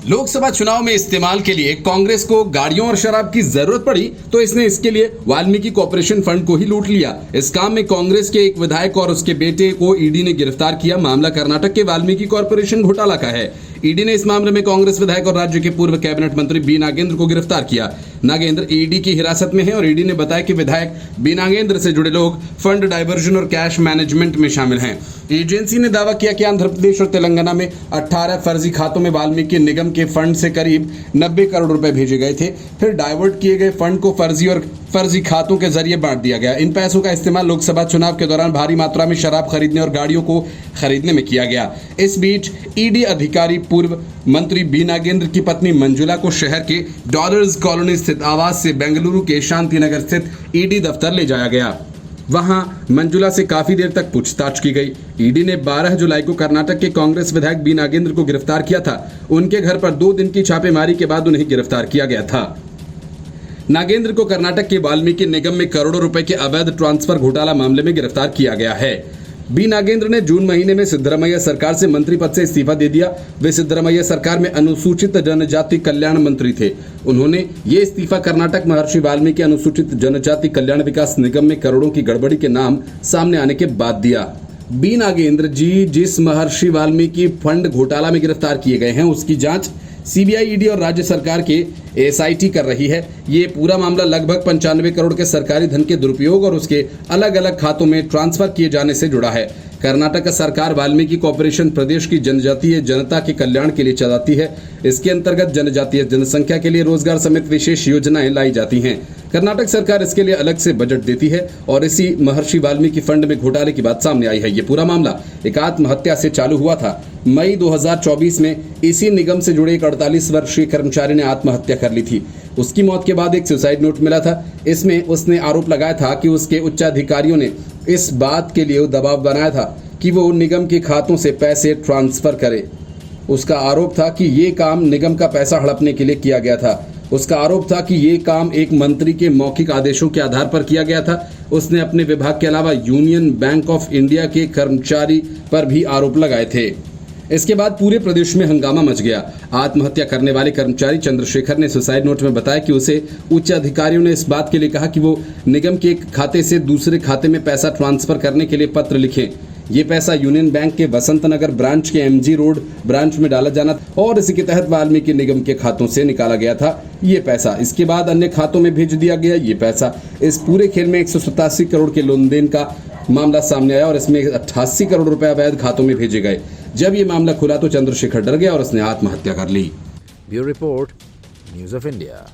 लोकसभा चुनाव में इस्तेमाल के लिए कांग्रेस को गाड़ियों और शराब की जरूरत पड़ी तो इसने इसके लिए वाल्मीकि कॉर्पोरेशन फंड को ही लूट लिया। इस काम में कांग्रेस के एक विधायक और उसके बेटे को ईडी ने गिरफ्तार किया। मामला कर्नाटक के वाल्मीकि कॉर्पोरेशन घोटाला का है। ईडी ने इस मामले में कांग्रेस विधायक और राज्य के पूर्व कैबिनेट मंत्री बी नागेंद्र को गिरफ्तार किया। नागेंद्र ईडी की हिरासत में है और ईडी ने बताया कि विधायक बी नागेंद्र से जुड़े लोग फंड डाइवर्जन और कैश मैनेजमेंट में शामिल हैं। एजेंसी ने दावा किया कि आंध्र प्रदेश और तेलंगाना में 18 फर्जी खातों में वाल्मीकि निगम के फंड से करीब 90 करोड़ रुपए भेजे गए थे। फिर डाइवर्ट किए गए फंड को फर्जी खातों के जरिए बांट दिया गया। इन पैसों का इस्तेमाल लोकसभा चुनाव के दौरान भारी मात्रा में शराब खरीदने और गाड़ियों को खरीदने में किया गया। इस बीच ईडी अधिकारी पूर्व मंत्री बी नागेंद्र की पत्नी मंजुला को शहर के डॉलर्स कॉलोनी स्थित आवास से बेंगलुरु के शांति नगर स्थित ईडी दफ्तर ले जाया गया। वहां मंजुला से काफी देर तक पूछताछ की गई। ईडी ने 12 जुलाई को कर्नाटक के कांग्रेस विधायक बी नागेंद्र को गिरफ्तार किया था। उनके घर पर 2 दिन की छापेमारी के बाद उन्हें गिरफ्तार किया गया था। नागेंद्र को कर्नाटक के वाल्मीकि निगम में करोड़ों रुपए के अवैध ट्रांसफर घोटाला मामले में गिरफ्तार किया गया है। बी नागेंद्र ने जून महीने में सिद्धरामैया सरकार से मंत्री पद से इस्तीफा दे दिया। वे सिद्धरामैया सरकार में अनुसूचित जनजाति कल्याण मंत्री थे। उन्होंने ये इस्तीफा कर्नाटक महर्षि वाल्मीकि अनुसूचित जनजाति कल्याण विकास निगम में करोड़ों की गड़बड़ी के नाम सामने आने के बाद दिया। बी नागेंद्र जी जिस महर्षि वाल्मीकि फंड घोटाला में गिरफ्तार किए गए हैं उसकी जांच सीबीआई, ईडी और राज्य सरकार के एसआईटी कर रही है। ये पूरा मामला लगभग 95 करोड़ के सरकारी धन के दुरुपयोग और उसके अलग अलग खातों में ट्रांसफर किए जाने से जुड़ा है। कर्नाटक सरकार वाल्मीकि कॉर्पोरेशन प्रदेश की जनजातीय जनता के कल्याण के लिए चलाती है। इसके अंतर्गत जनजातीय जनसंख्या के लिए रोजगार समेत विशेष योजनाएं लाई जाती हैं। कर्नाटक सरकार इसके लिए अलग से बजट देती है और इसी महर्षि वाल्मीकि फंड में घोटाले की बात सामने आई है। ये पूरा मामला एक आत्महत्या से चालू हुआ था। मई 2024 में इसी निगम से जुड़े एक 48 वर्षीय कर्मचारी ने आत्महत्या कर ली थी। उसकी मौत के बाद एक सुसाइड नोट मिला था। इसमें उसने आरोप लगाया था कि उसके उच्चाधिकारियों ने इस बात के लिए दबाव बनाया था कि वो निगम के खातों से पैसे ट्रांसफर करे। उसका आरोप था कि ये काम निगम का पैसा हड़पने के लिए किया गया था। उसका आरोप था कि ये काम एक मंत्री के मौखिक आदेशों के आधार पर किया गया था। उसने अपने विभाग के अलावा यूनियन बैंक ऑफ इंडिया के कर्मचारी पर भी आरोप लगाए थे। इसके बाद पूरे प्रदेश में हंगामा मच गया। आत्महत्या करने वाले कर्मचारी चंद्रशेखर ने सुसाइड नोट में बताया कि उसे उच्च अधिकारियों ने इस बात के लिए कहा कि वो निगम के एक खाते से दूसरे खाते में पैसा ट्रांसफर करने के लिए पत्र लिखें। ये पैसा यूनियन बैंक के वसंत नगर ब्रांच के एमजी रोड ब्रांच में डाला जाना था और इसी के तहत वाल्मीकि निगम के खातों से निकाला गया था ये पैसा। इसके बाद अन्य खातों में भेज दिया गया ये पैसा। इस पूरे खेल में 187 करोड़ के लेन देन का मामला सामने आया और इसमें 88 करोड़ रुपए अवैध खातों में भेजे गए। जब ये मामला खुला तो चंद्रशेखर डर गया और उसने आत्महत्या कर ली। Bureau report, news of India.